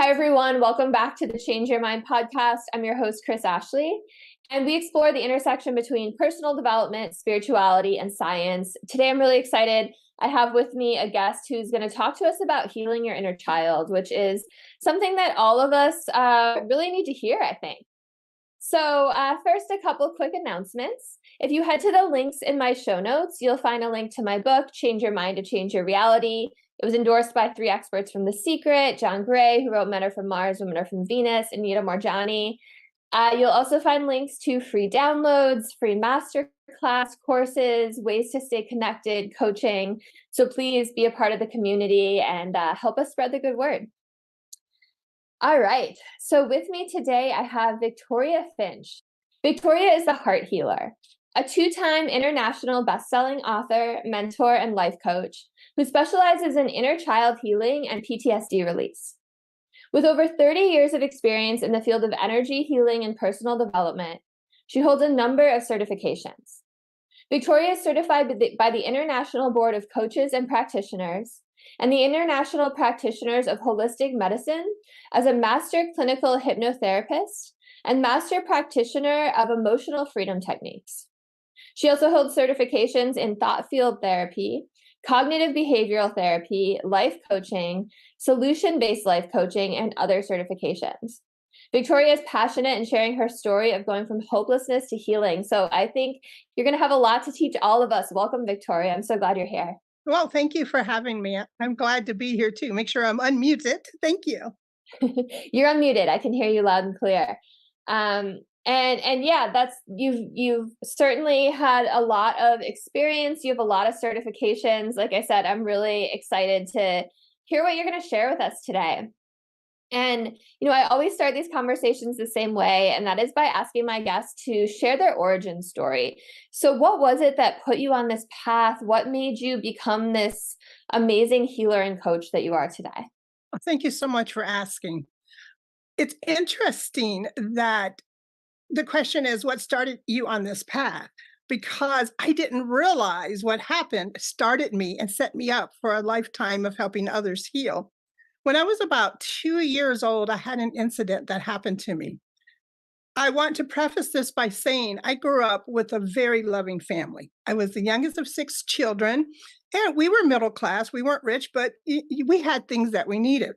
Hi, everyone. Welcome back to the Change Your Mind podcast. I'm your host, Chris Ashley, and we explore the intersection between personal development, spirituality, and science. Today, I'm really excited. I have with me a guest who's going to talk to us about healing your inner child, which is something that all of us really need to hear, I think. So first, a couple quick announcements. If you head to the links in my show notes, you'll find a link to my book, Change Your Mind to Change Your Reality. It was endorsed by 3 experts from The Secret, John Gray, who wrote Men Are From Mars, Women Are From Venus, and Anita Morjani. You'll also find links to free downloads, free masterclass courses, ways to stay connected, coaching. So please be a part of the community and help us spread the good word. All right. So with me today, I have Victoria Finch. Victoria is the heart healer, a 2-time international best-selling author, mentor, and life coach who specializes in inner child healing and PTSD release. With over 30 years of experience in the field of energy healing and personal development, she holds a number of certifications. Victoria is certified by the International Board of Coaches and Practitioners and the International Practitioners of Holistic Medicine as a Master Clinical Hypnotherapist and Master Practitioner of Emotional Freedom Techniques. She also holds certifications in thought field therapy, cognitive behavioral therapy, life coaching, solution-based life coaching, and other certifications. Victoria is passionate in sharing her story of going from hopelessness to healing. So I think you're going to have a lot to teach all of us. Welcome, Victoria. I'm so glad you're here. Well, thank you for having me. I'm glad to be here too. Make sure I'm unmuted. Thank you. You're unmuted. I can hear you loud and clear. And yeah, that's you've certainly had a lot of experience. You have a lot of certifications. Like I said, I'm really excited to hear what you're going to share with us today. And, I always start these conversations the same way, and that is by asking my guests to share their origin story. So what was it that put you on this path? What made you become this amazing healer and coach that you are today? Well, thank you so much for asking. It's interesting that the question is, what started you on this path? Because I didn't realize what happened started me and set me up for a lifetime of helping others heal. When I was about 2 years old, I had an incident that happened to me. I want to preface this by saying I grew up with a very loving family. I was the youngest of 6 children, and we were middle class. We weren't rich, but we had things that we needed.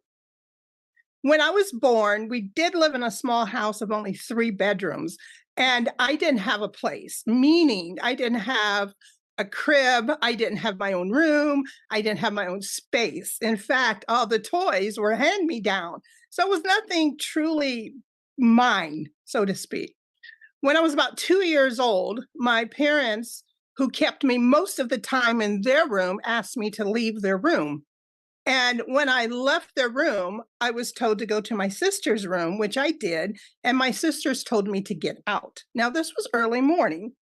When I was born, we did live in a small house of only 3 bedrooms, and I didn't have a place, meaning I didn't have a crib. I didn't have my own room. I didn't have my own space. In fact, all the toys were hand-me-down. So it was nothing truly mine, so to speak. When I was about 2 years old, my parents, who kept me most of the time in their room, asked me to leave their room. And when I left their room, I was told to go to my sister's room, which I did. And my sisters told me to get out. Now, this was early morning.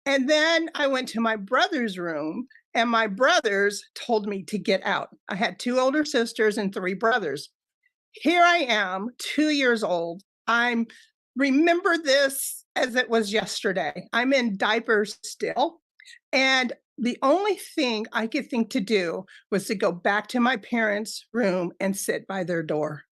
And then I went to my brother's room, and my brothers told me to get out. I had 2 older sisters and 3 brothers. Here I am, 2 years old. I remember this as it was yesterday. I'm in diapers still. And the only thing I could think to do was to go back to my parents' room and sit by their door.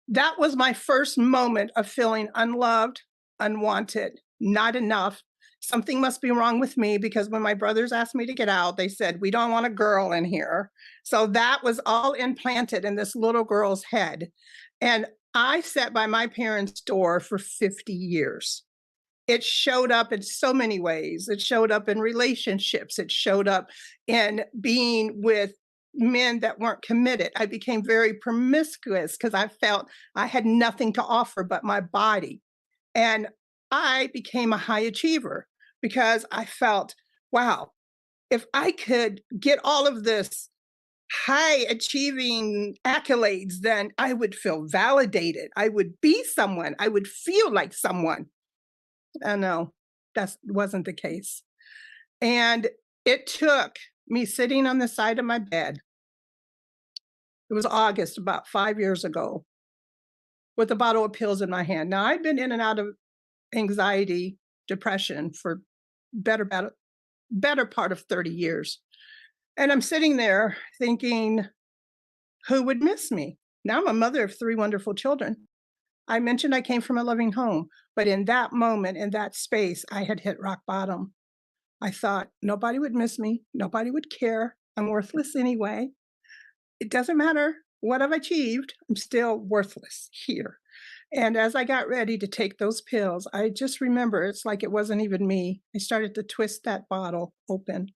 That was my first moment of feeling unloved, unwanted, not enough. Something must be wrong with me, because when my brothers asked me to get out, they said, "We don't want a girl in here." So that was all implanted in this little girl's head. And I sat by my parents' door for 50 years. It showed up in so many ways. It showed up in relationships. It showed up in being with men that weren't committed. I became very promiscuous because I felt I had nothing to offer but my body. And I became a high achiever because I felt, wow, if I could get all of this high achieving accolades, then I would feel validated. I would be someone. I would feel like someone. Oh, no, that wasn't the case. And it took me sitting on the side of my bed. It was August, about 5 years ago, with a bottle of pills in my hand. Now, I'd been in and out of anxiety, depression for better part of 30 years. And I'm sitting there thinking, who would miss me? Now I'm a mother of 3 wonderful children. I mentioned I came from a loving home, but in that moment, in that space, I had hit rock bottom. I thought nobody would miss me, nobody would care. I'm worthless anyway. It doesn't matter what I've achieved, I'm still worthless here. And as I got ready to take those pills, I just remember it's like it wasn't even me. I started to twist that bottle open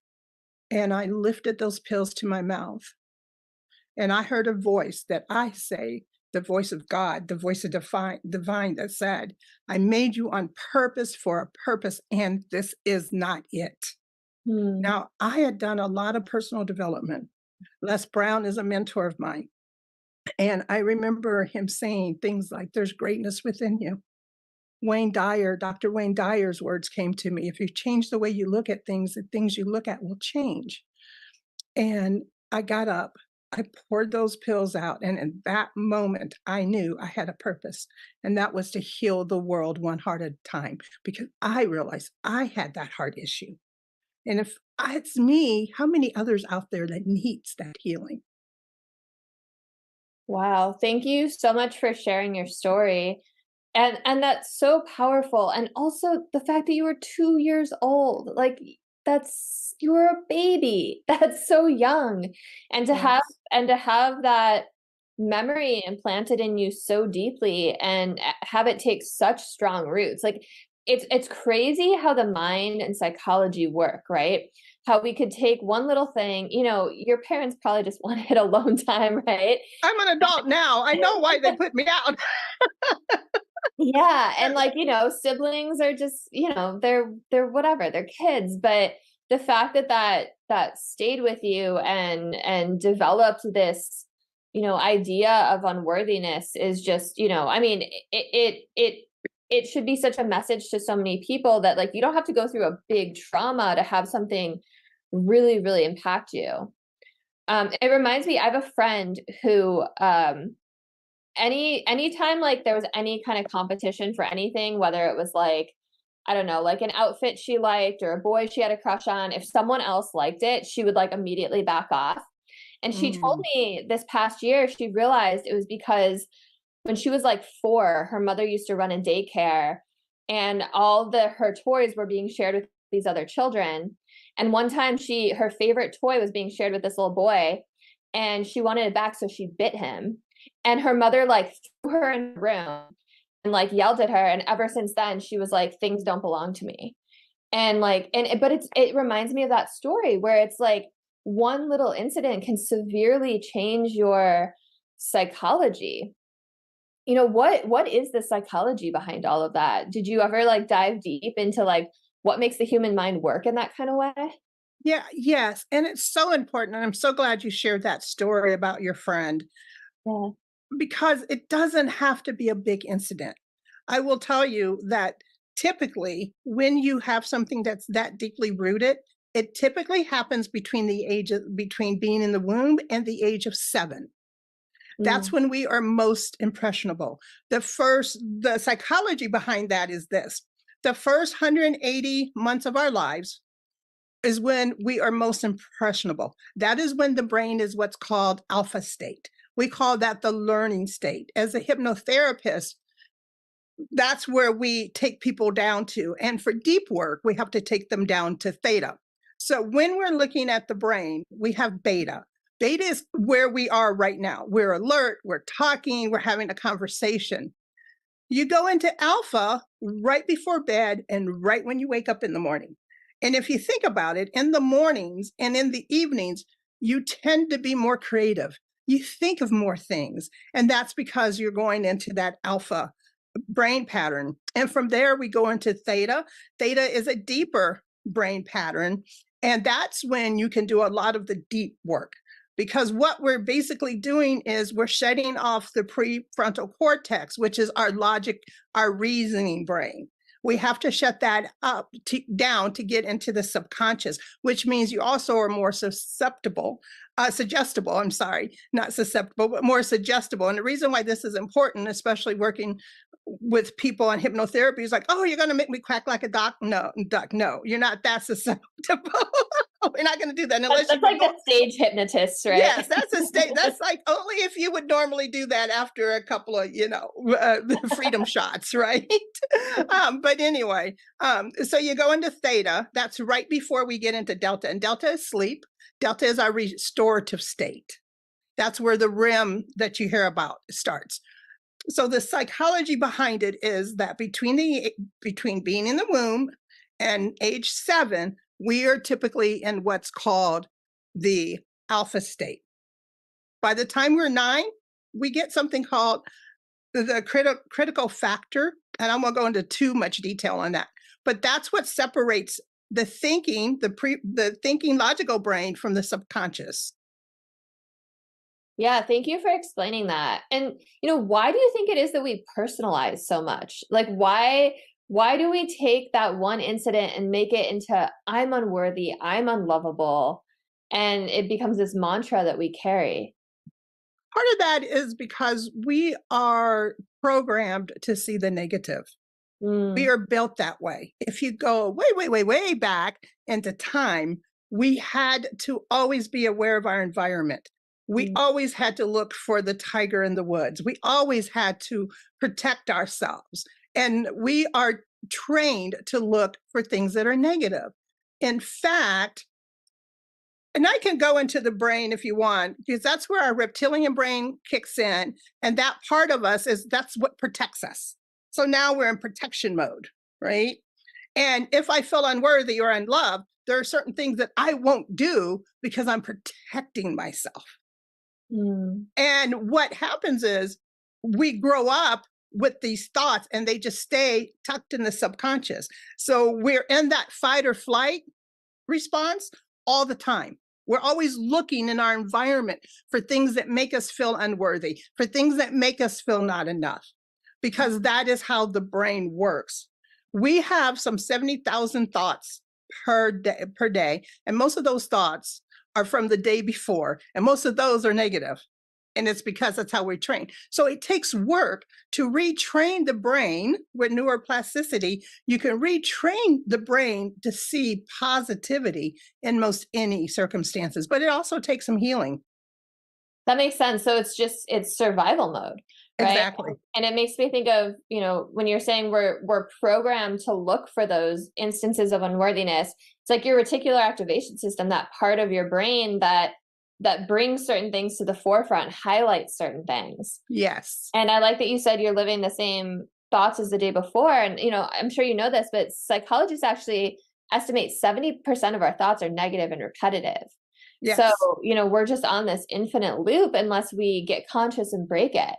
and I lifted those pills to my mouth. And I heard a voice that I say, the voice of God, the voice of divine that said, I made you on purpose for a purpose, and this is not it. Hmm. Now, I had done a lot of personal development. Les Brown is a mentor of mine. And I remember him saying things like, there's greatness within you. Dr. Wayne Dyer's words came to me. If you change the way you look at things, the things you look at will change. And I got up, I poured those pills out. And in that moment, I knew I had a purpose. And that was to heal the world one heart at a time, because I realized I had that heart issue. And if it's me, how many others out there that needs that healing? Wow. Thank you so much for sharing your story. And that's so powerful. And also the fact that you were 2 years old, like you were a baby. That's so young. And to have Yes. and to have that memory implanted in you so deeply and have it take such strong roots. Like it's crazy how the mind and psychology work, right? How we could take one little thing, your parents probably just wanted alone time, right? I'm an adult now. I know why they put me out. Yeah, and siblings are just, they're whatever, they're kids, but the fact that that stayed with you and developed this, idea of unworthiness is just, I mean, it should be such a message to so many people that like you don't have to go through a big trauma to have something really, really impact you. It reminds me, I have a friend who anytime like there was any kind of competition for anything, whether it was like, I don't know, like an outfit she liked or a boy she had a crush on, if someone else liked it, she would like immediately back off. And she told Mm, me this past year she realized it was because when she was like 4, her mother used to run a daycare and all her toys were being shared with these other children. And one time her favorite toy was being shared with this little boy and she wanted it back, so she bit him. And her mother like threw her in the room and like yelled at her. And ever since then, she was like, things don't belong to me. And but it reminds me of that story where it's like one little incident can severely change your psychology. What is the psychology behind all of that? Did you ever like dive deep into like what makes the human mind work in that kind of way? yeah, yes. And it's so important. And I'm so glad you shared that story about your friend, Yeah. because it doesn't have to be a big incident. I will tell you that typically, when you have something that's that deeply rooted, it typically happens between being in the womb and the age of 7. That's Mm. when we are most impressionable. The psychology behind that is this: the first 180 months of our lives is when we are most impressionable. That is when the brain is what's called alpha state. We call that the learning state. As a hypnotherapist, that's where we take people down to. And for deep work, we have to take them down to theta. So when we're looking at the brain, we have beta. Beta is where we are right now. We're alert, we're talking, we're having a conversation. You go into alpha right before bed and right when you wake up in the morning. And if you think about it, in the mornings and in the evenings, you tend to be more creative. You think of more things. And that's because you're going into that alpha brain pattern. And from there, we go into theta. Theta is a deeper brain pattern. And that's when you can do a lot of the deep work. Because what we're basically doing is we're shutting off the prefrontal cortex, which is our logic, our reasoning brain. We have to shut that down to get into the subconscious, which means you also are more suggestible, I'm sorry, not susceptible, but more suggestible. And the reason why this is important, especially working with people on hypnotherapy is like, oh, you're going to make me quack like a duck. No, you're not that susceptible. We're not going to do that unless That's you like the stage hypnotist, right? Yes, that's a state. That's like only if you would normally do that after a couple of, freedom shots, right? But anyway, so you go into theta. That's right before we get into delta, and delta is sleep. Delta is our restorative state. That's where the REM that you hear about starts. So the psychology behind it is that between being in the womb and age 7, we are typically in what's called the alpha state. By the time we're 9, we get something called the critical factor, and I won't go into too much detail on that. But that's what separates the thinking, the thinking logical brain from the subconscious. Yeah, thank you for explaining that. And, why do you think it is that we personalize so much? Like, why do we take that one incident and make it into I'm unworthy, I'm unlovable, and it becomes this mantra that we carry? Part of that is because we are programmed to see the negative. We are built that way. If you go way back into time, we had to always be aware of our environment. We always had to look for the tiger in the woods. We always had to protect ourselves. And we are trained to look for things that are negative. In fact, and I can go into the brain if you want, because that's where our reptilian brain kicks in. And that part of us that's what protects us. So now we're in protection mode, right? And if I feel unworthy or unloved, there are certain things that I won't do because I'm protecting myself. And what happens is we grow up with these thoughts and they just stay tucked in the subconscious. So we're in that fight or flight response all the time. We're always looking in our environment for things that make us feel unworthy, for things that make us feel not enough, because that is how the brain works. We have some 70,000 thoughts per day, and most of those thoughts are from the day before, and most of those are negative. And it's because that's how we're trained. So it takes work to retrain the brain with neuroplasticity. You can retrain the brain to see positivity in most any circumstances, but it also takes some healing. That makes sense. So it's survival mode, right? Exactly. And it makes me think of, when you're saying we're programmed to look for those instances of unworthiness, it's like your reticular activation system, that part of your brain that brings certain things to the forefront, highlights certain things. Yes. And I like that you said you're living the same thoughts as the day before. And, I'm sure you know this, but psychologists actually estimate 70% of our thoughts are negative and repetitive. Yes. So, we're just on this infinite loop unless we get conscious and break it.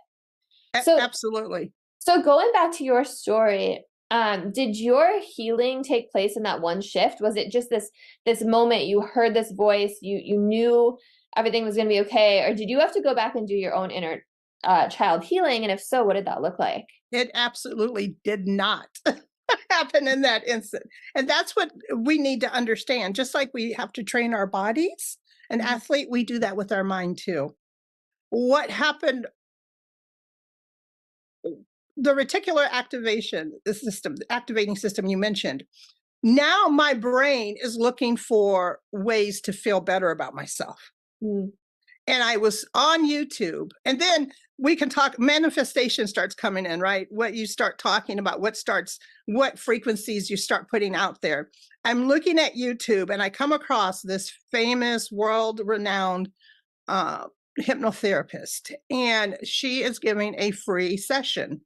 So absolutely. So going back to your story, did your healing take place in that one shift? Was it just this moment you heard this voice, you knew everything was going to be okay, or did you have to go back and do your own inner child healing? And if so, what did that look like? It absolutely did not happen in that instant. And that's what we need to understand. Just like we have to train our bodies, an athlete, we do that with our mind too. What happened? The reticular activation, the activating system you mentioned. Now my brain is looking for ways to feel better about myself. And I was on YouTube, and then we can talk, manifestation starts coming in, right? What you start talking about, what frequencies you start putting out there. I'm looking at YouTube and I come across this famous world-renowned hypnotherapist, and she is giving a free session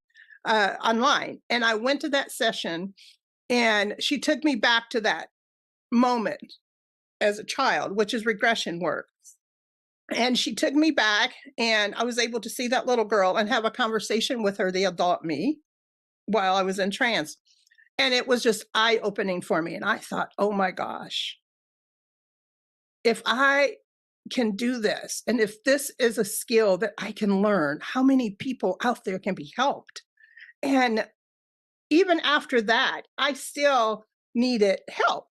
online. And I went to that session and she took me back to that moment as a child, which is regression work. And she took me back and I was able to see that little girl and have a conversation with her, the adult me, while I was in trance. And it was just eye-opening for me. And I thought, oh my gosh, if I can do this, and if this is a skill that I can learn, how many people out there can be helped? And even after that, I still needed help.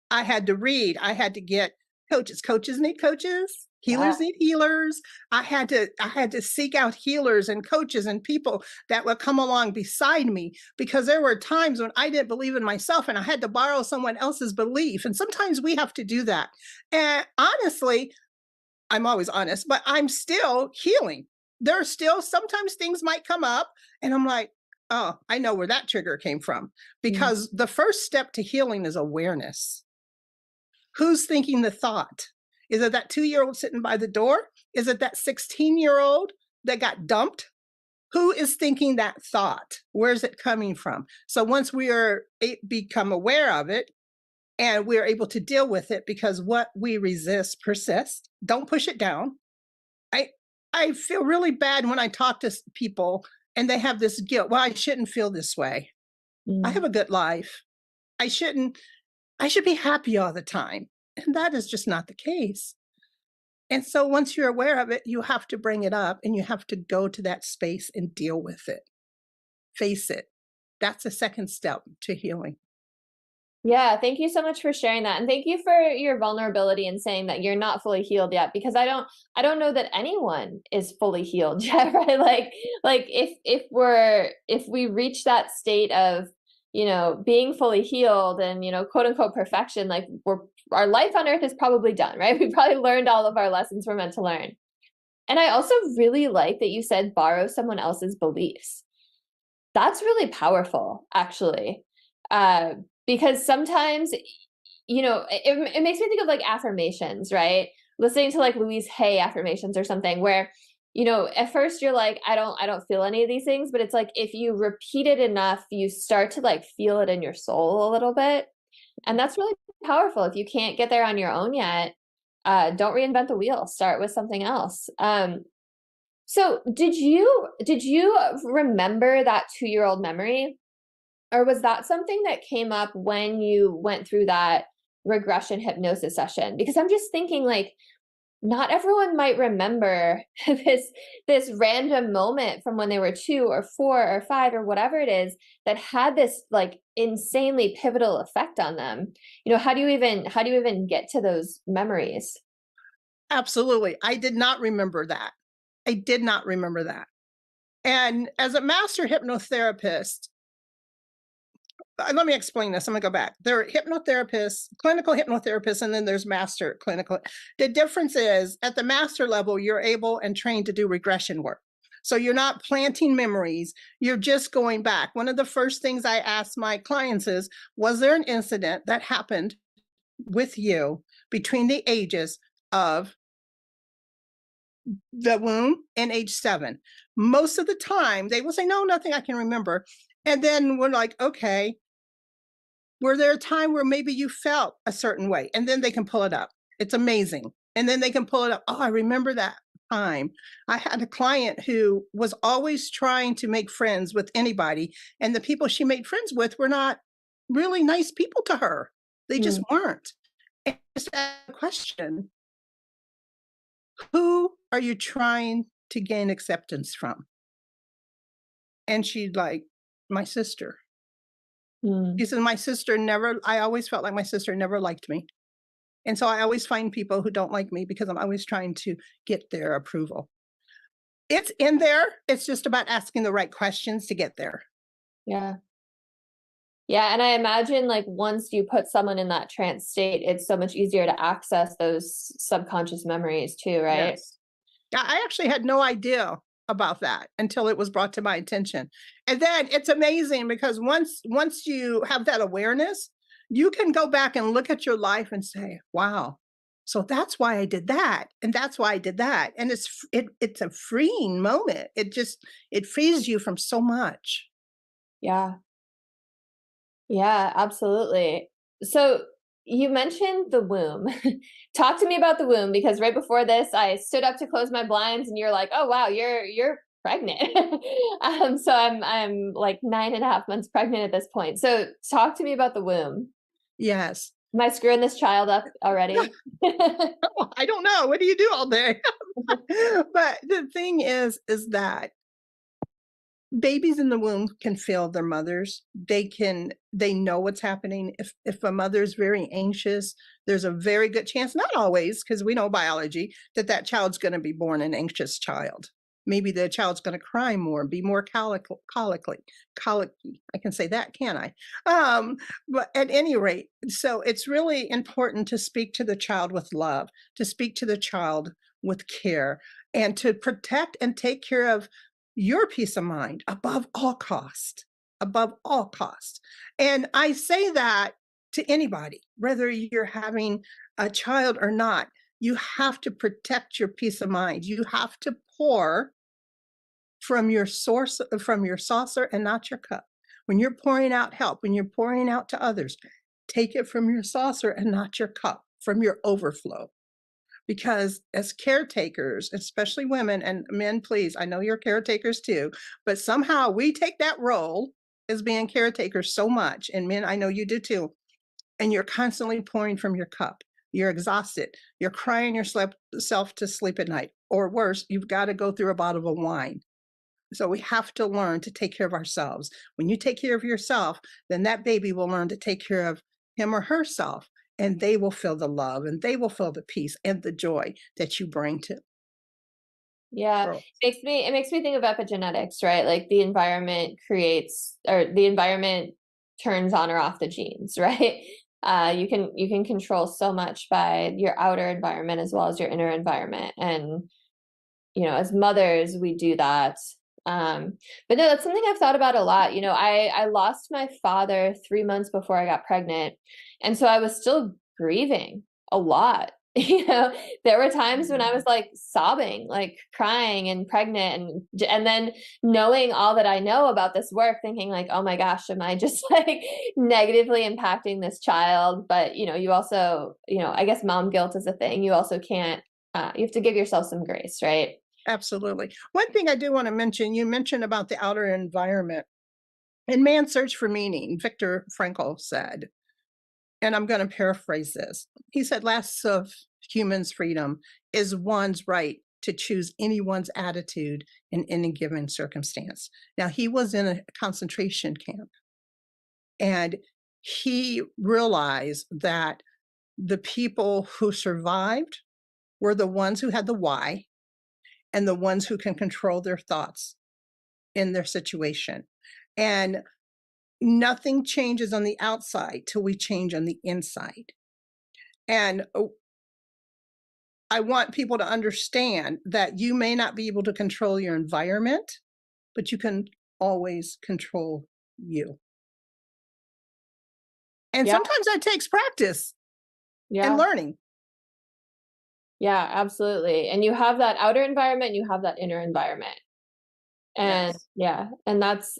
I had to read. I had to get coaches. Coaches need coaches. Healers need healers. I had to seek out healers and coaches and people that would come along beside me, because there were times when I didn't believe in myself and I had to borrow someone else's belief. And sometimes we have to do that. And honestly, I'm always honest, but I'm still healing. There are still sometimes things might come up and I'm like, oh, I know where that trigger came from. Because the first step to healing is awareness. Who's thinking the thought? Is it that 2-year-old sitting by the door? Is it that 16-year-old that got dumped? Who is thinking that thought? Where's it coming from? So once we become aware of it and we're able to deal with it, because what we resist persists, don't push it down. I feel really bad when I talk to people and they have this guilt. Well, I shouldn't feel this way. I have a good life. I should be happy all the time. And that is just not the case. And so once you're aware of it, you have to bring it up and you have to go to that space and deal with it. Face it. That's the second step to healing. Yeah, thank you so much for sharing that. And thank you for your vulnerability and saying that you're not fully healed yet, because I don't know that anyone is fully healed yet, right? Like if we reach that state of, being fully healed and, quote unquote perfection, like our life on earth is probably done, right? We probably learned all of our lessons we're meant to learn. And I also really like that you said borrow someone else's beliefs. That's really powerful, actually. Because sometimes, it makes me think of like affirmations, right? Listening to like Louise Hay affirmations or something where, at first you're like, I don't feel any of these things, but it's like, if you repeat it enough, you start to like feel it in your soul a little bit. And that's really powerful. If you can't get there on your own yet, don't reinvent the wheel, start with something else. So did you remember that 2-year-old memory? Or was that something that came up when you went through that regression hypnosis session? Because I'm just thinking, like, not everyone might remember this random moment from when they were 2 or 4 or 5 or whatever it is that had this like insanely pivotal effect on them. How do you even get to those memories? Absolutely. I did not remember that. I did not remember that. And as a master hypnotherapist, let me explain this. I'm going to go back. There are hypnotherapists, clinical hypnotherapists, and then there's master clinical. The difference is at the master level, you're able and trained to do regression work. So you're not planting memories. You're just going back. One of the first things I ask my clients is, was there an incident that happened with you between the ages of the womb and age 7? Most of the time, they will say, no, nothing I can remember. And then we're like, okay, were there a time where maybe you felt a certain way? And then they can pull it up. It's amazing. And then they can pull it up. Oh, I remember that time. I had a client who was always trying to make friends with anybody. And the people she made friends with were not really nice people to her. They just weren't. And just ask a question, who are you trying to gain acceptance from? And she'd like, my sister. She said, my sister I always felt like my sister never liked me. And so I always find people who don't like me because I'm always trying to get their approval. It's in there. It's just about asking the right questions to get there. Yeah. Yeah. And I imagine like once you put someone in that trance state, it's so much easier to access those subconscious memories too, right? Yes. I actually had no idea about that until it was brought to my attention. And then it's amazing because once you have that awareness, you can go back and look at your life and say, wow, so that's why I did that. And that's why I did that. And it's a freeing moment. It frees you from so much. Yeah. Yeah, absolutely. So you mentioned the womb. Talk to me about the womb, because right before this, I stood up to close my blinds and you're like, oh, wow, you're pregnant. So I'm like 9.5 months pregnant at this point. So talk to me about the womb. Yes. Am I screwing this child up already? I don't know. What do you do all day? But the thing is that babies in the womb can feel their mothers. They know what's happening. If a mother's very anxious, there's a very good chance, not always, because we know biology, that that child's going to be born an anxious child. Maybe the child's going to cry more, be more colicky. I can say that, can I? But at any rate, so it's really important to speak to the child with love, to speak to the child with care, and to protect and take care of your peace of mind above all cost, above all cost. And I say that to anybody, whether you're having a child or not, you have to protect your peace of mind. You have to pour from your source, from your saucer and not your cup. When you're pouring out help, when you're pouring out to others, take it from your saucer and not your cup, from your overflow. Because as caretakers, especially women and men, please, I know you're caretakers too, but somehow we take that role as being caretakers so much. And men, I know you do too. And you're constantly pouring from your cup. You're exhausted. You're crying yourself to sleep at night. Or worse, you've got to go through a bottle of wine. So we have to learn to take care of ourselves. When you take care of yourself, then that baby will learn to take care of him or herself, and they will feel the love and they will feel the peace and the joy that you bring to. Yeah, Girl. it makes me think of epigenetics, right? Like the environment creates, or the environment turns on or off the genes, right? You can control so much by your outer environment as well as your inner environment. And as mothers, we do that. But no, that's something I've thought about a lot. I lost my father 3 months before I got pregnant. And so I was still grieving a lot. There were times when I was like sobbing, like crying and pregnant, and then knowing all that I know about this work, thinking like, oh my gosh, am I just like negatively impacting this child? But you also, I guess mom guilt is a thing. You also can't, you have to give yourself some grace, right? Absolutely. One thing I do want to mention, you mentioned about the outer environment. In Man's Search for Meaning, Viktor Frankl said, and I'm going to paraphrase this. He said, last of humans' freedom is one's right to choose anyone's attitude in any given circumstance. Now, he was in a concentration camp, and he realized that the people who survived were the ones who had the why and the ones who can control their thoughts in their situation. And nothing changes on the outside till we change on the inside. And I want people to understand that you may not be able to control your environment, but you can always control you. And Yeah, sometimes that takes practice and yeah, learning. yeah, absolutely. And you have that outer environment, you have that inner environment. And Yes. yeah, and that's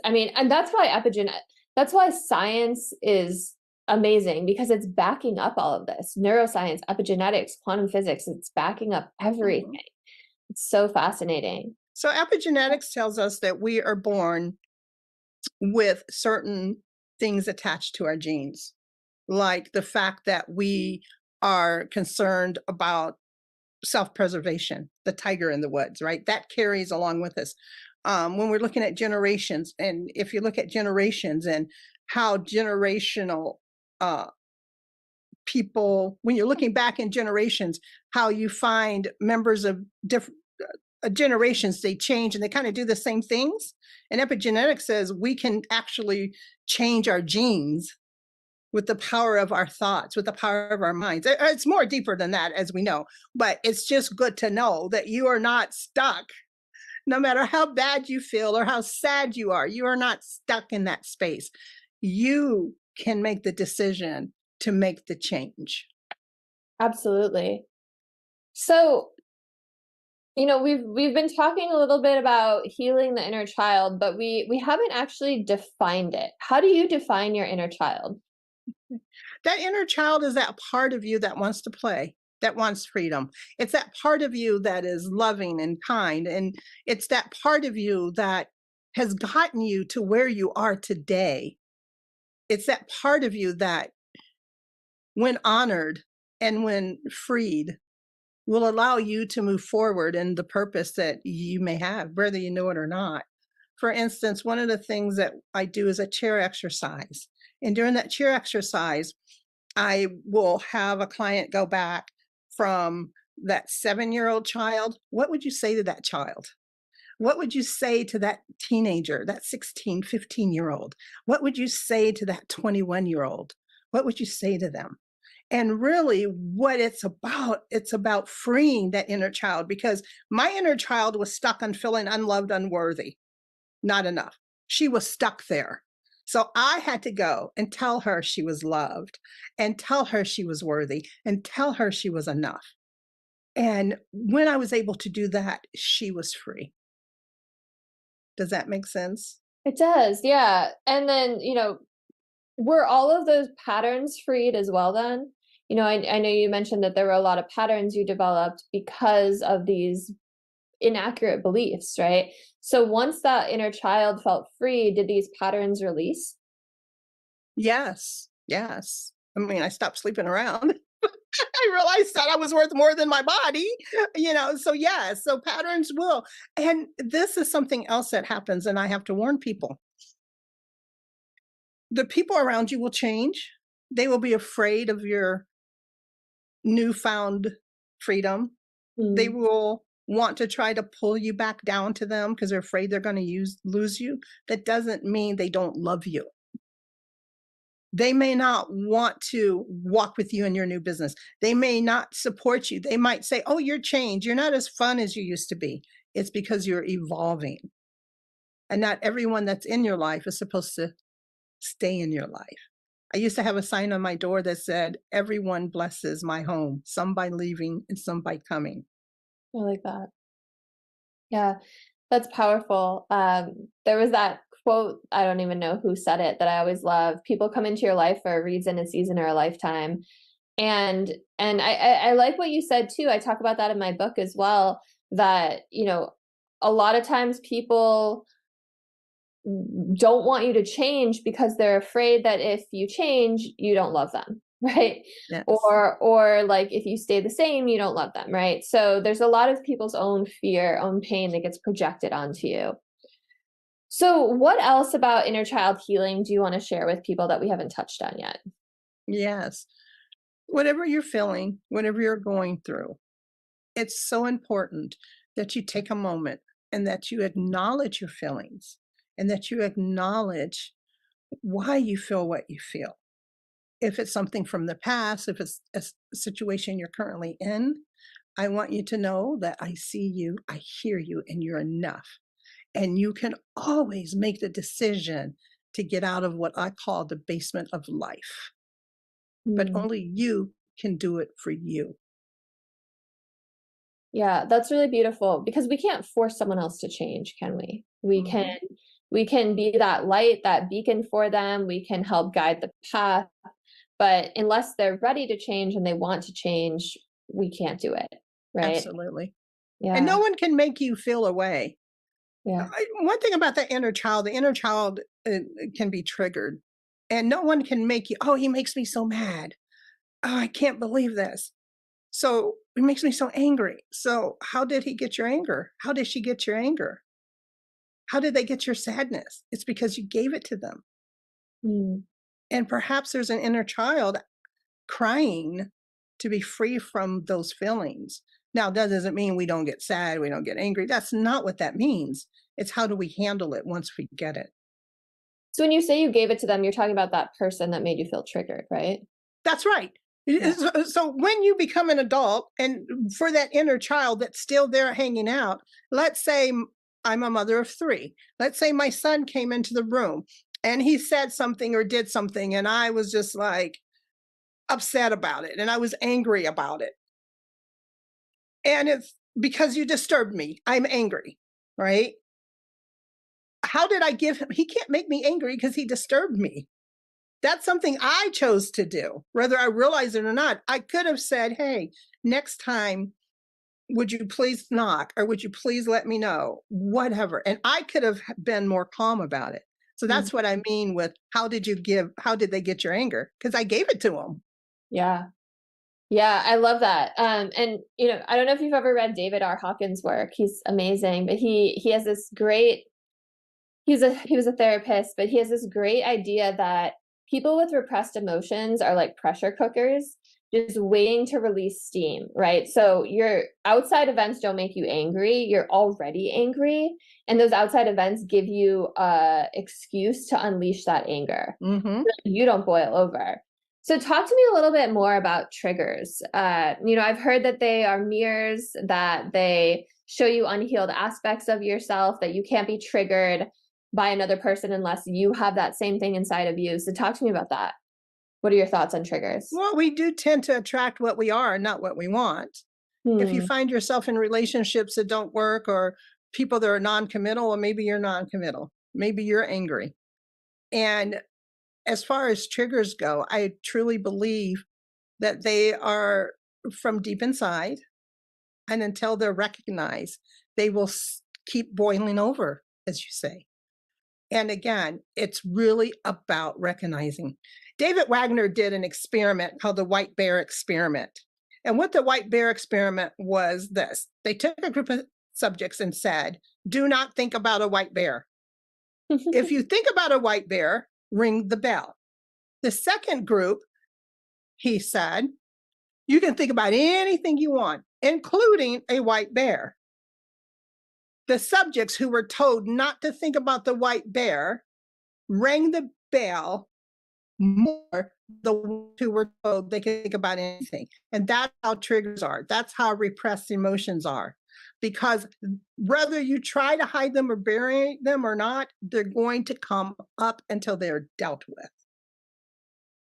that's why science is amazing, because it's backing up all of this. Neuroscience, epigenetics, quantum physics, it's backing up everything. Mhm. It's so fascinating. So epigenetics tells us that we are born with certain things attached to our genes, like the fact that we are concerned about self-preservation, the tiger in the woods, right? That carries along with us. When we're looking at generations, and if you look at generations and how generational people, when you're looking back in generations, how you find members of different generations, they change and they kind of do the same things. And epigenetics says we can actually change our genes with the power of our thoughts, with the power of our minds. It's more deeper than that, as we know, but it's just good to know that you are not stuck. No matter how bad you feel or how sad you are not stuck in that space. You can make the decision to make the change. Absolutely. So, we've been talking a little bit about healing the inner child, but we haven't actually defined it. How do you define your inner child? That inner child is that part of you that wants to play, that wants freedom. It's that part of you that is loving and kind. And it's that part of you that has gotten you to where you are today. It's that part of you that, when honored and when freed, will allow you to move forward in the purpose that you may have, whether you know it or not. For instance, one of the things that I do is a chair exercise. And during that chair exercise, I will have a client go back from that 7-year-old child. What would you say to that child? What would you say to that teenager, that 16, 15-year-old? What would you say to that 21-year-old? What would you say to them? And really what it's about freeing that inner child, because my inner child was stuck on feeling unloved, unworthy, not enough. She was stuck there. So I had to go and tell her she was loved, and tell her she was worthy, and tell her she was enough. And when I was able to do that, she was free. Does that make sense? It does, yeah. And then, were all of those patterns freed as well then? I know you mentioned that there were a lot of patterns you developed because of these inaccurate beliefs, right? So once that inner child felt free, did these patterns release? Yes, yes. I mean, I stopped sleeping around. I realized that I was worth more than my body, so yeah, so patterns will. And this is something else that happens, and I have to warn people. The people around you will change. They will be afraid of your newfound freedom. They Mm. will want to try to pull you back down to them because they're afraid they're going to lose you. That doesn't mean they don't love you. They may not want to walk with you in your new business. They may not support you. They might say, oh, you're changed. You're not as fun as you used to be. It's because you're evolving. And not everyone that's in your life is supposed to stay in your life. I used to have a sign on my door that said, everyone blesses my home, some by leaving and some by coming. I like that. Yeah, that's powerful. There was that quote, I don't even know who said it, that I always love. People come into your life for a reason, a season, or a lifetime. And I like what you said too. I talk about that in my book as well, that, a lot of times people don't want you to change because they're afraid that if you change, you don't love them, right? Yes. Or like if you stay the same, you don't love them, right? So there's a lot of people's own fear, own pain that gets projected onto you. So what else about inner child healing do you want to share with people that we haven't touched on yet? Yes. Whatever you're feeling, whatever you're going through, it's so important that you take a moment and that you acknowledge your feelings and that you acknowledge why you feel what you feel. If it's something from the past, if it's a situation you're currently in, I want you to know that I see you, I hear you, and you're enough. And you can always make the decision to get out of what I call the basement of life. But Mm. only you can do it for you. Yeah, that's really beautiful because we can't force someone else to change, can we? Mhm. We can be that light, that beacon for them. We can help guide the path, but unless they're ready to change and they want to change, we can't do it, right? Absolutely. And Yeah. no one can make you feel away. Yeah. One thing about the inner child can be triggered, and no one can make you, oh, he makes me so mad. Oh, I can't believe this. So it makes me so angry. So how did he get your anger? How did she get your anger? How did they get your sadness? It's because you gave it to them. Mm. And perhaps there's an inner child crying to be free from those feelings. Now, that doesn't mean we don't get sad, we don't get angry. That's not what that means. It's how do we handle it once we get it? So when you say you gave it to them, you're talking about that person that made you feel triggered, right? That's right. Yeah. So when you become an adult, and for that inner child that's still there hanging out, let's say I'm a mother of 3. Let's say my son came into the room and he said something or did something, and I was just like upset about it and I was angry about it. And it's because you disturbed me. I'm angry, right? How did I give him? He can't make me angry because he disturbed me. That's something I chose to do, whether I realize it or not. I could have said, hey, next time, would you please knock or would you please let me know? Whatever. And I could have been more calm about it. So Mm. that's what I mean with how did they get your anger? Because I gave it to them. Yeah. Yeah, I love that. And I don't know if you've ever read David R. Hawkins' work. He's amazing, but he has this great he was a therapist, but he has this great idea that people with repressed emotions are like pressure cookers, just waiting to release steam, right? So your outside events don't make you angry, you're already angry, and those outside events give you a excuse to unleash that anger. Mm-hmm. You don't boil over. So talk to me a little bit more about triggers. I've heard that they are mirrors, that they show you unhealed aspects of yourself, that you can't be triggered by another person unless you have that same thing inside of you. So talk to me about that. What are your thoughts on triggers? Well, we do tend to attract what we are, not what we want. If you find yourself in relationships that don't work, or people that are non-committal, or maybe you're non-committal, maybe you're angry. And as far as triggers go, I truly believe that they are from deep inside, and until they're recognized, they will keep boiling over, as you say. And again, it's really about recognizing. David Wagner did an experiment called the white bear experiment. And what the white bear experiment was this: they took a group of subjects and said, do not think about a white bear. If you think about a white bear, ring the bell. The second group, he said, you can think about anything you want, including a white bear. The subjects who were told not to think about the white bear rang the bell more the ones who were told they could think about anything. And that's how triggers are. That's how repressed emotions are. Because whether you try to hide them or bury them or not, they're going to come up until they're dealt with.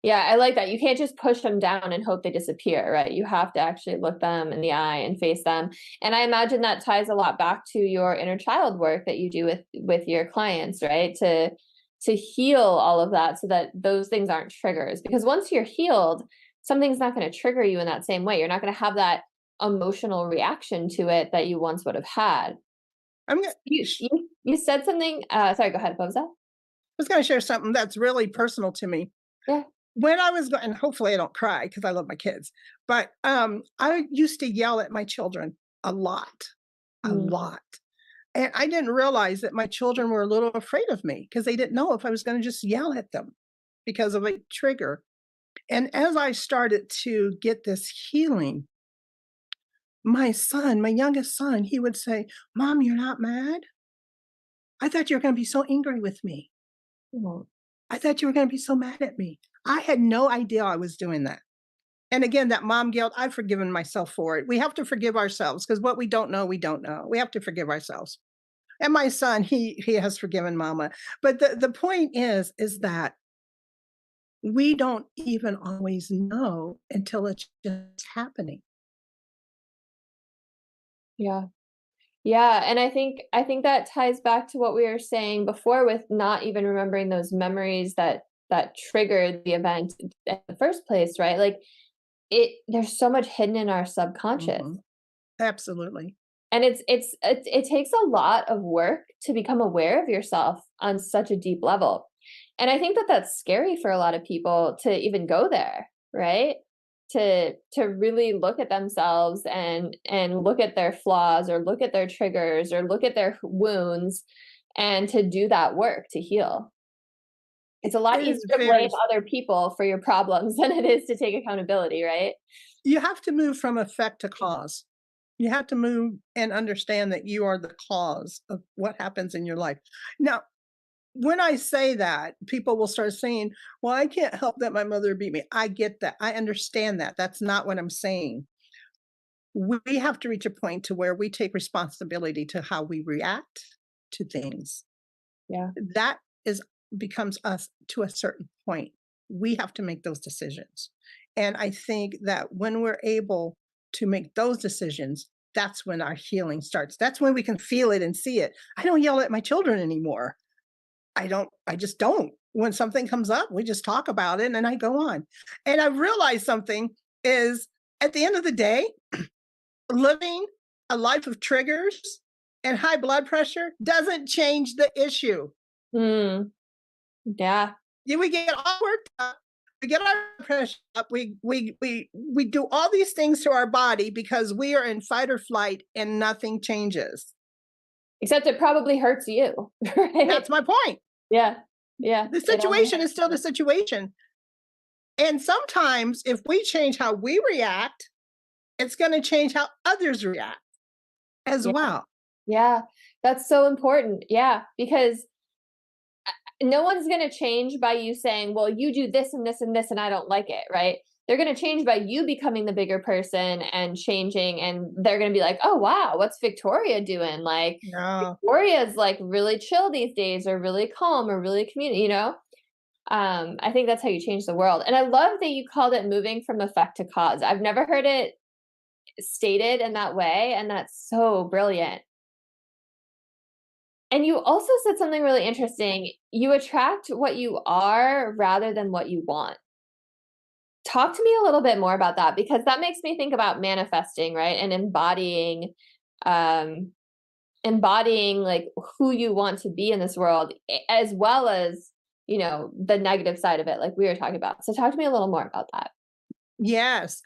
Yeah, I like that. You can't just push them down and hope they disappear, right? You have to actually look them in the eye and face them. And I imagine that ties a lot back to your inner child work that you do with your clients, right? To heal all of that so that those things aren't triggers. Because once you're healed, something's not going to trigger you in that same way. You're not going to have that emotional reaction to it that you once would have had. I'm gonna, You said something. Sorry, go ahead. What was that? I was going to share something that's really personal to me. Yeah. When I was going, and hopefully I don't cry because I love my kids, but I used to yell at my children a lot, a lot. And I didn't realize that my children were a little afraid of me because they didn't know if I was going to just yell at them because of a trigger. And as I started to get this healing, my son, my youngest son, he would say, Mom, you're not mad? I thought you were going to be so angry with me. I thought you were going to be so mad at me. I had no idea I was doing that. And again, that mom guilt, I've forgiven myself for it. We have to forgive ourselves because what we don't know, we don't know. We have to forgive ourselves. And my son, he has forgiven mama. But the point is that we don't even always know until it's just happening. Yeah. Yeah, and I think that ties back to what we were saying before with not even remembering those memories that triggered the event in the first place, right? Like there's so much hidden in our subconscious. Mhm. Absolutely. And it takes a lot of work to become aware of yourself on such a deep level. And I think that that's scary for a lot of people to even go there, right? To really look at themselves and look at their flaws or look at their triggers or look at their wounds and to do that work to heal. It's a lot It easier is to blame very, other people for your problems than it is to take accountability, right? you have to move from effect to cause. You have to move and understand that you are the cause of what happens in your life. Now, when I say that, people will start saying, well, I can't help that my mother beat me. I get that. I understand that. That's not what I'm saying. We have to reach a point to where we take responsibility to how we react to things. Yeah. That is becomes us to a certain point. We have to make those decisions. And I think that when we're able to make those decisions, that's when our healing starts. That's when we can feel it and see it. I don't yell at my children anymore. I just don't. When something comes up, we just talk about it and I go on. And I realized something is at the end of the day, living a life of triggers and high blood pressure doesn't change the issue. Mm, yeah. Yeah, we get all worked up, we get our pressure up, we do all these things to our body because we are in fight or flight and nothing changes. Except it probably hurts you, right? That's my point. Yeah. Yeah. The It only situation is hurts still the you. situation. And sometimes if we change how we react, it's going to change how others react as Yeah. well. Yeah. That's so important. Yeah. Because no one's going to change by you saying, well, you do this and this and this, and I don't like it, right? They're going to change by you becoming the bigger person and changing. And they're going to be like, oh, wow, what's Victoria doing? Like, Yeah. Victoria's like really chill these days, or really calm, or really community, I think that's how you change the world. And I love that you called it moving from effect to cause. I've never heard it stated in that way. And that's so brilliant. And you also said something really interesting. You attract what you are rather than what you want. Talk to me a little bit more about that, because that makes me think about manifesting, right? And um embodying like who you want to be in this world, as well as, the negative side of it, like we were talking about. So talk to me a little more about that. Yes.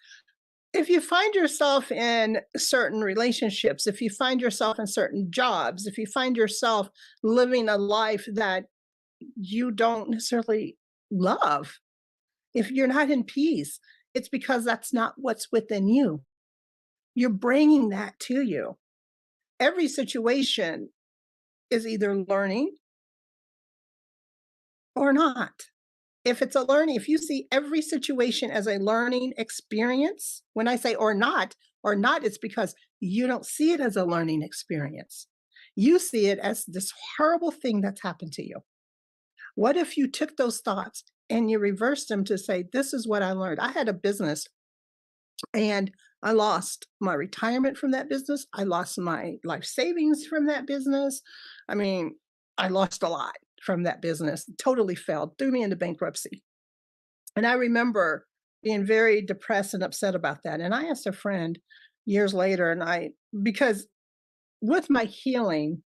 If you find yourself in certain relationships, if you find yourself in certain jobs, if you find yourself living a life that you don't necessarily love, if you're not in peace, it's because that's not what's within you. You're bringing that to you. Every situation is either learning or not. If it's a learning, if you see every situation as a learning experience, when I say or not, it's because you don't see it as a learning experience. You see it as this horrible thing that's happened to you. What if you took those thoughts and you reversed them to say, this is what I learned? I had a business and I lost my retirement from that business. I lost my life savings from that business. I mean, I lost a lot from that business, totally failed, threw me into bankruptcy. And I remember being very depressed and upset about that. And I asked a friend years later, because with my healing,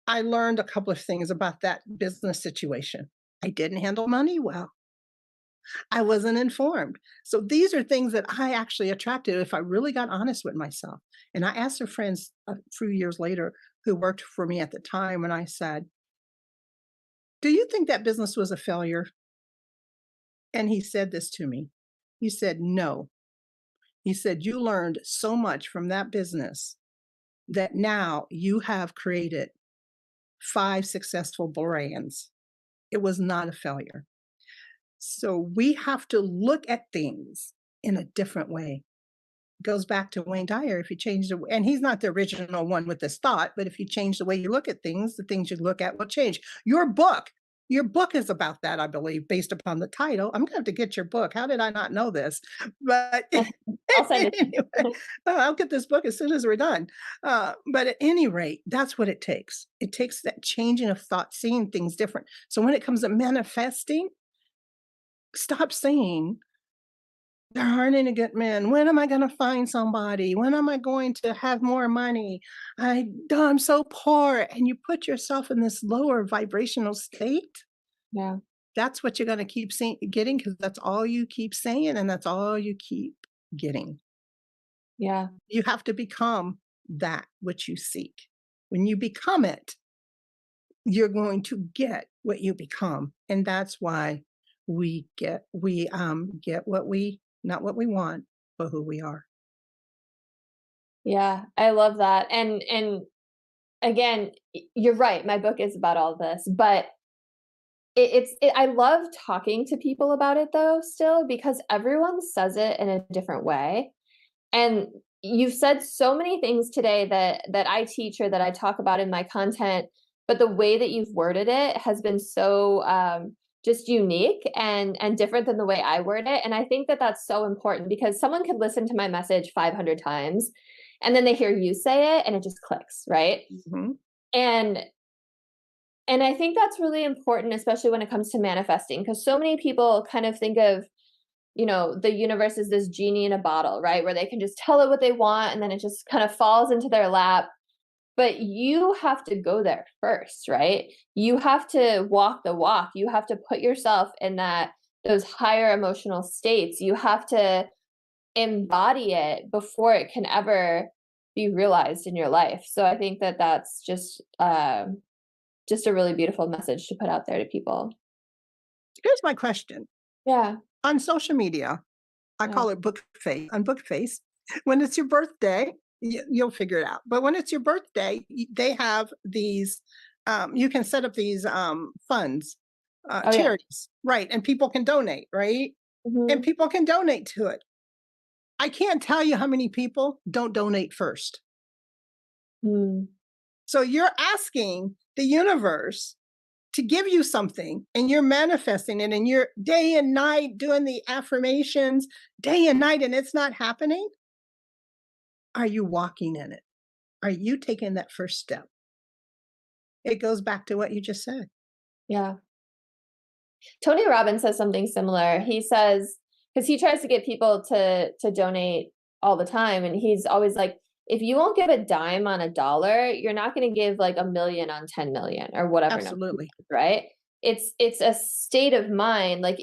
I learned a couple of things about that business situation. I didn't handle money well. I wasn't informed. So these are things that I actually attracted if I really got honest with myself. And I asked a friend a few years later who worked for me at the time, and I said, do you think that business was a failure? And he said this to me. He said, no. He said, you learned so much from that business that now you have created 5 successful brands. It was not a failure. So we have to look at things in a different way. It goes back to Wayne Dyer. If you change and he's not the original one with this thought, but if you change the way you look at things, the things you look at will change. Your book is about that, I believe, based upon the title. I'm going to have to get your book. How did I not know this? But I'll send it to anyway, you. I'll get this book as soon as we're done. But at any rate, that's what it takes. It takes that changing of thought, seeing things different. So when it comes to manifesting, stop saying, there aren't any good men. When am I going to find somebody? When am I going to have more money? I'm so poor. And you put yourself in this lower vibrational state. Yeah. That's what you're going to keep getting, because that's all you keep saying and that's all you keep getting. Yeah. You have to become that which you seek. When you become it, you're going to get what you become. And that's why we get what we not what we want, but who we are. Yeah. I love that. And again, you're right. My book is about all this, but I love talking to people about it though, still, because everyone says it in a different way. And you've said so many things today that I teach, or that I talk about in my content, but the way that you've worded it has been so just unique and different than the way I word it. And I think that that's so important, because someone could listen to my message 500 times and then they hear you say it and it just clicks, right? Mhm. And and I think that's really important, especially when it comes to manifesting, because so many people kind of think of, the universe is this genie in a bottle, right? Where they can just tell it what they want and then it just kind of falls into their lap. But you have to go there first, right? You have to walk the walk. You have to put yourself in those higher emotional states. You have to embody it before it can ever be realized in your life. So I think that that's just a really beautiful message to put out there to people. Here's my question. Yeah. On social media, I Yeah. call it book face on book face. When it's your birthday, you'll figure it out. But when it's your birthday, they have these. You can set up these funds, Oh yeah. charities, right? And people can donate, right? And Hmm. people can donate to it. I can't tell you how many people don't donate first. Mm. So you're asking the universe to give you something and you're manifesting it and you're day and night doing the affirmations day and night and it's not happening. Are you walking in it? Are you taking that first step? It goes back to what you just said. Yeah. Tony Robbins says something similar. He says, because he tries to get people to donate all the time, and he's always like, if you won't give a dime on a dollar, you're not going to give like a million on 10 million or whatever number, Absolutely. right? It's a state of mind, like,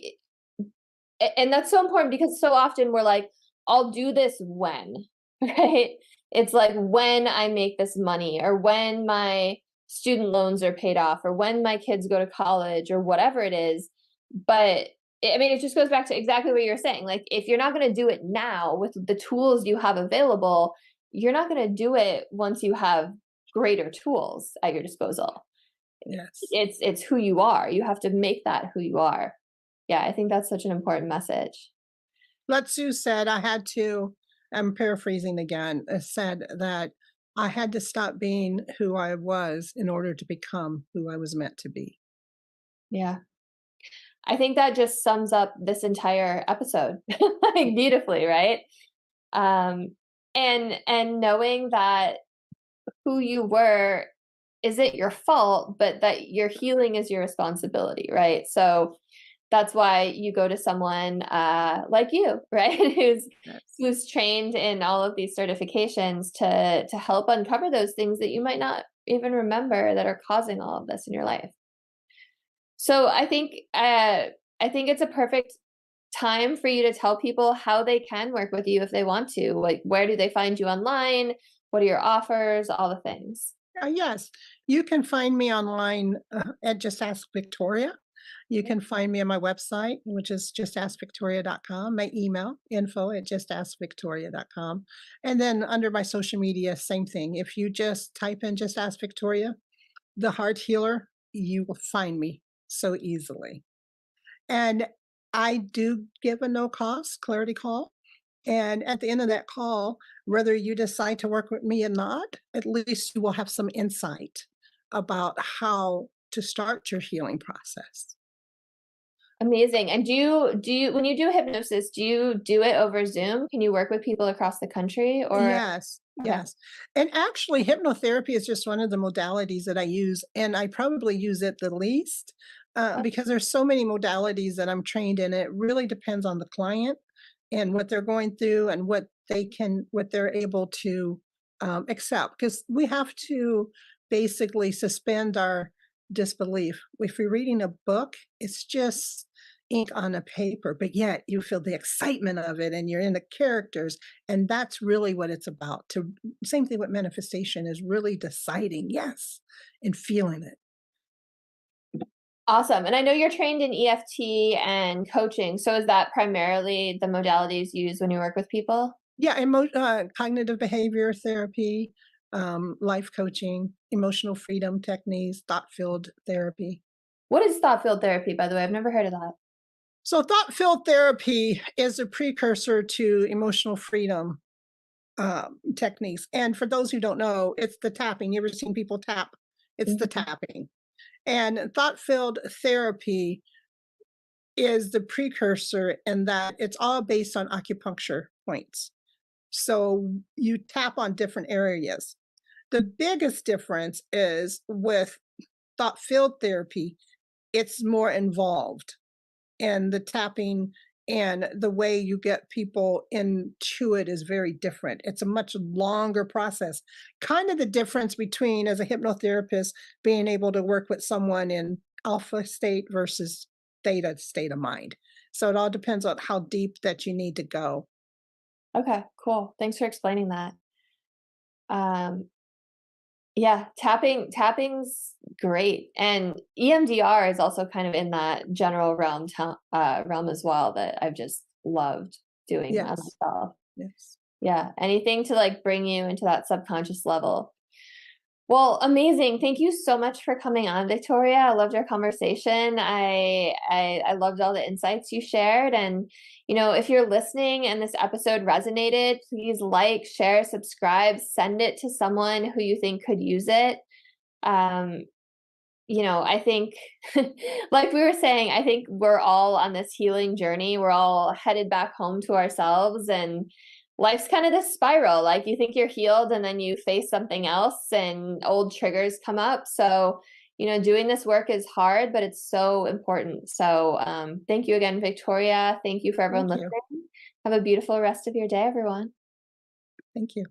and that's so important because so often we're like, I'll do this when, right? It's like when I make this money or when my student loans are paid off or when my kids go to college or whatever it is. But I mean, it just goes back to exactly what you're saying. Like, if you're not going to do it now with the tools you have available, you're not going to do it once you have greater tools at your disposal. Yes. It's who you are. You have to make that who you are. Yeah, I think that's such an important message. Letsu said, I had to, I'm paraphrasing again, said that I had to stop being who I was in order to become who I was meant to be. Yeah. I think that just sums up this entire episode like beautifully, right? Um and knowing that who you were isn't your fault, but that your healing is your responsibility, right? So that's why you go to someone like you, right? Yes. Who's trained in all of these certifications to help uncover those things that you might not even remember that are causing all of this in your life. So I think it's a perfect time for you to tell people how they can work with you if they want to. Like, where do they find you online? What are your offers? All the things. Yes, you can find me online at Just Ask Victoria. You can find me on my website, which is justaskvictoria.com, my email, info at justaskvictoria.com. And then under my social media, same thing. If you just type in Just Ask Victoria, the heart healer, you will find me so easily. And I do give a no cost clarity call. And at the end of that call, whether you decide to work with me or not, at least you will have some insight about how to start your healing process. Amazing. And do you when you do hypnosis, do you do it over Zoom? Can you work with people across the country or Yes, okay. yes. And actually, hypnotherapy is just one of the modalities that I use, and I probably use it the least because there's so many modalities that I'm trained in. It really depends on the client and what they're going through and what they're able to accept. Because we have to basically suspend our disbelief. If you're reading a book, it's just ink on a paper, but yet you feel the excitement of it and you're in the characters, and that's really what it's about. To same thing with manifestation is really deciding yes and feeling it. Awesome. And I know you're trained in EFT and coaching. So is that primarily the modalities used when you work with people? Yeah, cognitive behavior therapy, life coaching, emotional freedom techniques, thought field therapy. What is thought field therapy, by the way? I've never heard of that. So thought field therapy is a precursor to emotional freedom techniques. And for those who don't know, it's the tapping. You ever seen people tap? It's the Mhm. tapping. And thought field therapy is the precursor in that it's all based on acupuncture points. So you tap on different areas. The biggest difference is with thought field therapy, it's more involved. And the tapping and the way you get people into it is very different. It's a much longer process. Kind of the difference between, as a hypnotherapist, being able to work with someone in alpha state versus theta state of mind. So it all depends on how deep that you need to go. Okay, cool. Thanks for explaining that. Um, yeah, tapping's great. And EMDR is also kind of in that general realm as well that I've just loved doing on Yes. myself. Yes. Yeah, anything to like bring you into that subconscious level. Well, amazing. Thank you so much for coming on, Victoria. I loved our conversation. I loved all the insights you shared. And, if you're listening and this episode resonated, please like, share, subscribe, send it to someone who you think could use it. Um, I think, like we were saying, I think we're all on this healing journey. We're all headed back home to ourselves, and life's kind of this spiral. Like you think you're healed and then you face something else and old triggers come up. So, doing this work is hard, but it's so important. So, thank you again, Victoria. Thank you for everyone Thank you. listening. Have a beautiful rest of your day, everyone. Thank you.